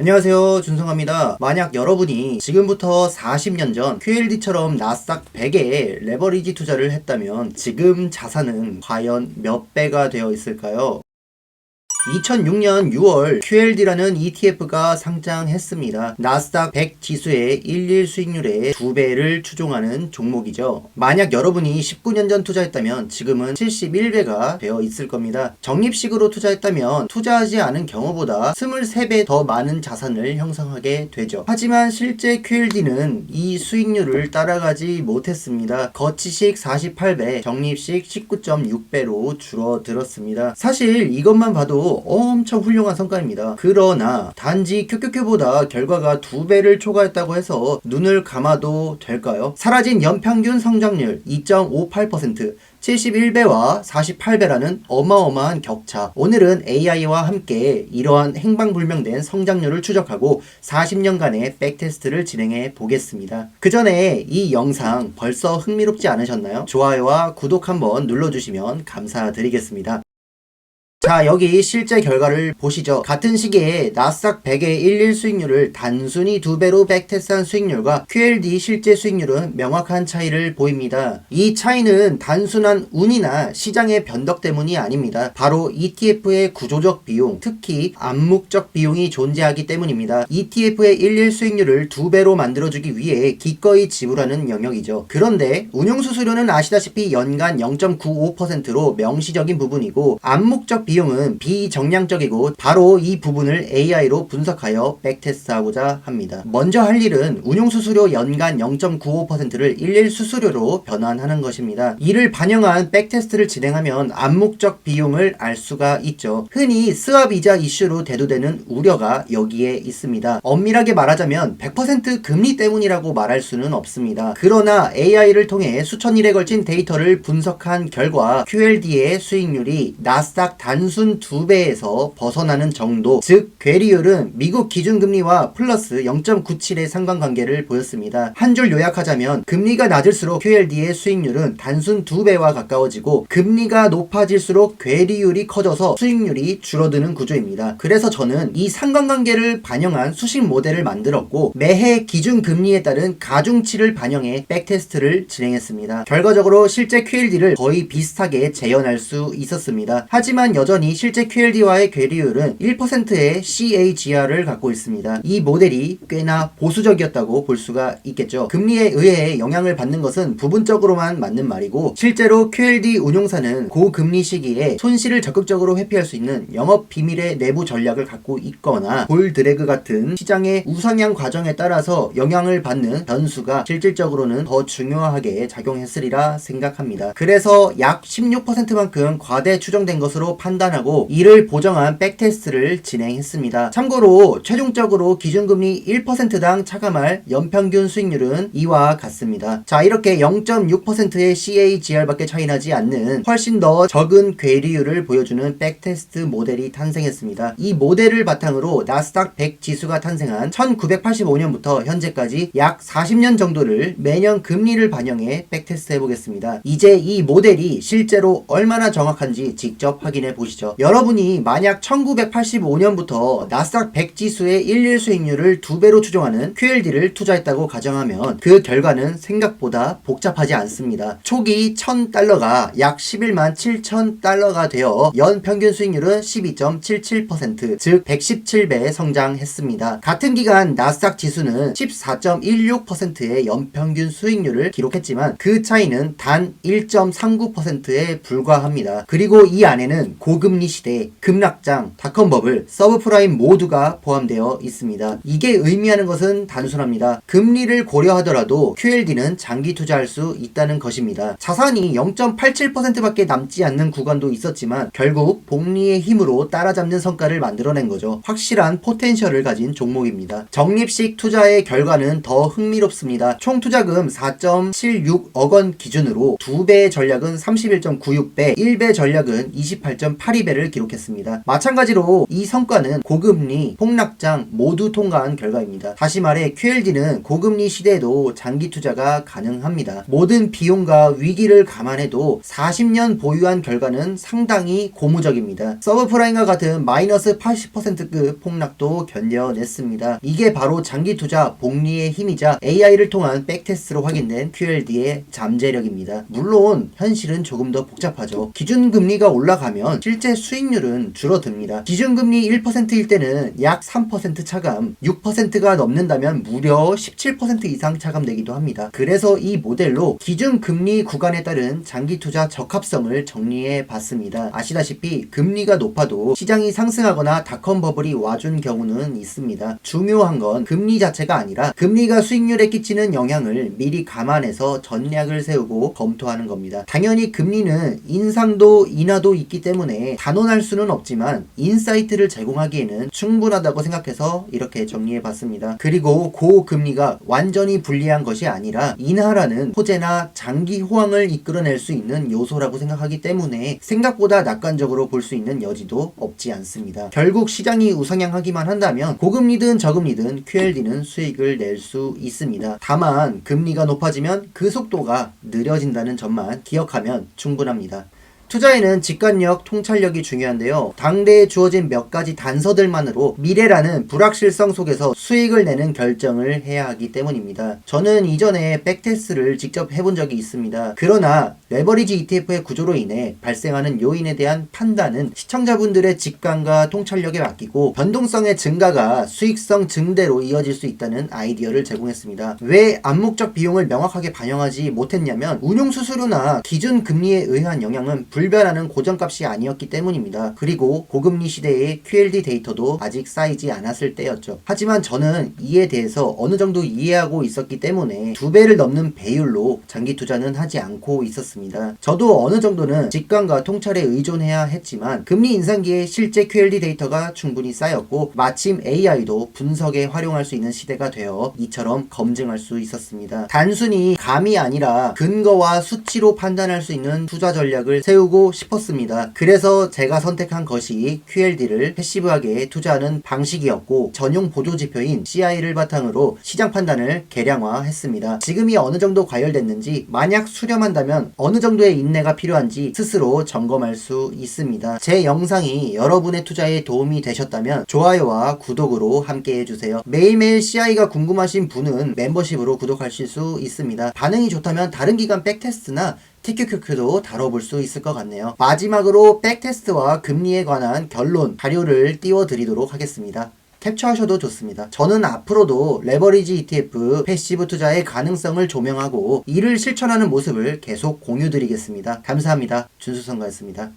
안녕하세요, 준성합니다. 만약 여러분이 지금부터 40년 전 QLD처럼 나스닥 100에 레버리지 투자를 했다면 지금 자산은 과연 몇 배가 되어 있을까요? 2006년 6월 QLD라는 ETF가 상장했습니다. 나스닥 100 지수의 일일 수익률의 2배를 추종하는 종목이죠. 만약 여러분이 19년 전 투자했다면 지금은 71배가 되어 있을 겁니다. 적립식으로 투자했다면 투자하지 않은 경우보다 23배 더 많은 자산을 형성하게 되죠. 하지만 실제 QLD는 이 수익률을 따라가지 못했습니다. 거치식 48배, 적립식 19.6배로 줄어들었습니다. 사실 이것만 봐도 엄청 훌륭한 성과입니다. 그러나 단지 QQQ보다 결과가 2배를 초과했다고 해서 눈을 감아도 될까요? 사라진 연평균 성장률 2.58%, 71배와 48배라는 어마어마한 격차. 오늘은 AI와 함께 이러한 행방불명된 성장률을 추적하고 40년간의 백테스트를 진행해 보겠습니다. 그 전에 이 영상 벌써 흥미롭지 않으셨나요? 좋아요와 구독 한번 눌러주시면 감사드리겠습니다. 자, 여기 실제 결과를 보시죠. 같은 시기에 나스닥 100의 일일 수익률을 단순히 2배로 백테스트한 수익률과 QLD 실제 수익률은 명확한 차이를 보입니다. 이 차이는 단순한 운이나 시장의 변덕 때문이 아닙니다. 바로 ETF의 구조적 비용, 특히 암묵적 비용이 존재하기 때문입니다. ETF의 일일 수익률을 2배로 만들어주기 위해 기꺼이 지불하는 영역이죠. 그런데 운용수수료는 아시다시피 연간 0.95%로 명시적인 부분이고, 암묵적 비용은 비정량적이고 바로 이 부분을 AI로 분석하여 백테스트하고자 합니다. 먼저 할 일은 운용수수료 연간 0.95%를 일일 수수료로 변환하는 것입니다. 이를 반영한 백테스트를 진행하면 암묵적 비용을 알 수가 있죠. 흔히 스왑이자 이슈로 대두되는 우려가 여기에 있습니다. 엄밀하게 말하자면 100% 금리 때문이라고 말할 수는 없습니다. 그러나 AI를 통해 수천일에 걸친 데이터를 분석한 결과 QLD의 수익률이 나스닥 단순 2배에서 벗어나는 정도, 즉 괴리율은 미국 기준금리와 플러스 0.97의 상관관계를 보였습니다. 한 줄 요약하자면 금리가 낮을수록 QLD의 수익률은 단순 2배와 가까워지고, 금리가 높아질수록 괴리율이 커져서 수익률이 줄어드는 구조입니다. 그래서 저는 이 상관관계를 반영한 수식 모델을 만들었고, 매해 기준금리에 따른 가중치를 반영해 백테스트를 진행했습니다. 결과적으로 실제 QLD를 거의 비슷하게 재현할 수 있었습니다. 하지만 여전히 실제 QLD와의 괴리율은 1%의 CAGR을 갖고 있습니다. 이 모델이 꽤나 보수적이었다고 볼 수가 있겠죠. 금리에 의해 영향을 받는 것은 부분적으로만 맞는 말이고, 실제로 QLD 운용사는 고금리 시기에 손실을 적극적으로 회피할 수 있는 영업 비밀의 내부 전략을 갖고 있거나 볼 드래그 같은 시장의 우상향 과정에 따라서 영향을 받는 변수가 실질적으로는 더 중요하게 작용했으리라 생각합니다. 그래서 약 16%만큼 과대 추정된 것으로 판단하고 이를 보정한 백테스트를 진행했습니다. 참고로 최종적으로 기준금리 1%당 차감할 연평균 수익률은 이와 같습니다. 자, 이렇게 0.6%의 CAGR밖에 차이나지 않는 훨씬 더 적은 괴리율을 보여주는 백테스트 모델이 탄생했습니다. 이 모델을 바탕으로 나스닥 100 지수가 탄생한 1985년부터 현재까지 약 40년 정도를 매년 금리를 반영해 백테스트 해보겠습니다. 이제 이 모델이 실제로 얼마나 정확한지 직접 확인해 보시죠. 여러분이 만약 1985년부터 나스닥 100 지수의 일일 수익률을 2배로 추종하는 QLD를 투자했다고 가정하면 그 결과는 생각보다 복잡하지 않습니다. 초기 $1000가 약 11만 7천 달러가 되어 연 평균 수익률은 12.77%, 즉 117배 성장했습니다. 같은 기간 나스닥 지수는 14.16%의 연평균 수익률을 기록했지만 그 차이는 단 1.39%에 불과합니다. 그리고 이 안에는 고금리 시대, 급락장, 닷컴 버블, 서브프라임 모두가 포함되어 있습니다. 이게 의미하는 것은 단순합니다. 금리를 고려하더라도 QLD는 장기 투자할 수 있다는 것입니다. 자산이 0.87%밖에 남지 않는 구간도 있었지만 결국 복리의 힘으로 따라잡는 성과를 만들어낸 거죠. 확실한 포텐셜을 가진 종목입니다. 적립식 투자의 결과는 더 흥미롭습니다. 총 투자금 4.76억 원 기준으로 2배 전략은 31.96배, 1배 전략은 28.8 12.82배를 기록했습니다. 마찬가지로 이 성과는 고금리, 폭락장 모두 통과한 결과입니다. 다시 말해 QLD는 고금리 시대에도 장기 투자가 가능합니다. 모든 비용과 위기를 감안해도 40년 보유한 결과는 상당히 고무적입니다. 서브프라임과 같은 마이너스 80%급 폭락도 견뎌냈습니다. 이게 바로 장기 투자 복리의 힘이자 AI를 통한 백테스트로 확인된 QLD의 잠재력입니다. 물론 현실은 조금 더 복잡하죠. 기준금리가 올라가면 실제 수익률은 줄어듭니다. 기준금리 1%일 때는 약 3% 차감, 6%가 넘는다면 무려 17% 이상 차감되기도 합니다. 그래서 이 모델로 기준금리 구간에 따른 장기 투자 적합성을 정리해 봤습니다. 아시다시피 금리가 높아도 시장이 상승하거나 닷컴 버블이 와준 경우는 있습니다. 중요한 건 금리 자체가 아니라 금리가 수익률에 끼치는 영향을 미리 감안해서 전략을 세우고 검토하는 겁니다. 당연히 금리는 인상도 인하도 있기 때문에 단언할 수는 없지만 인사이트를 제공하기에는 충분하다고 생각해서 이렇게 정리해 봤습니다. 그리고 고금리가 완전히 불리한 것이 아니라 인하라는 호재나 장기 호황을 이끌어낼 수 있는 요소라고 생각하기 때문에 생각보다 낙관적으로 볼 수 있는 여지도 없지 않습니다. 결국 시장이 우상향하기만 한다면 고금리든 저금리든 QLD는 수익을 낼 수 있습니다. 다만 금리가 높아지면 그 속도가 느려진다는 점만 기억하면 충분합니다. 투자에는 직관력, 통찰력이 중요한데요. 당대에 주어진 몇 가지 단서들만으로 미래라는 불확실성 속에서 수익을 내는 결정을 해야 하기 때문입니다. 저는 이전에 백테스트를 직접 해본 적이 있습니다. 그러나 레버리지 ETF의 구조로 인해 발생하는 요인에 대한 판단은 시청자분들의 직관과 통찰력에 맡기고 변동성의 증가가 수익성 증대로 이어질 수 있다는 아이디어를 제공했습니다. 왜 암묵적 비용을 명확하게 반영하지 못했냐면 운용수수료나 기준금리에 의한 영향은 불변하는 고정값이 아니었기 때문입니다. 그리고 고금리 시대의 QLD 데이터도 아직 쌓이지 않았을 때였죠. 하지만 저는 이에 대해서 어느 정도 이해하고 있었기 때문에 2배를 넘는 배율로 장기 투자는 하지 않고 있었습니다. 저도 어느 정도는 직관과 통찰에 의존해야 했지만 금리 인상기에 실제 QLD 데이터가 충분히 쌓였고 마침 AI도 분석에 활용할 수 있는 시대가 되어 이처럼 검증할 수 있었습니다. 단순히 감이 아니라 근거와 수치로 판단할 수 있는 투자 전략을 세우고 싶었습니다. 그래서 제가 선택한 것이 QLD를 패시브하게 투자하는 방식이었고 전용 보조지표인 CI를 바탕으로 시장 판단을 개량화했습니다. 지금이 어느 정도 과열됐는지 만약 수렴한다면 어느 정도의 인내가 필요한지 스스로 점검할 수 있습니다. 제 영상이 여러분의 투자에 도움이 되셨다면 좋아요와 구독으로 함께 해주세요. 매일매일 CI가 궁금하신 분은 멤버십으로 구독하실 수 있습니다. 반응이 좋다면 다른 기관 백테스트나 TQQQ도 다뤄볼 수 있을 것 같네요. 마지막으로 백테스트와 금리에 관한 결론, 자료를 띄워드리도록 하겠습니다. 캡처하셔도 좋습니다. 저는 앞으로도 레버리지 ETF 패시브 투자의 가능성을 조명하고 이를 실천하는 모습을 계속 공유드리겠습니다. 감사합니다. 준수선거였습니다.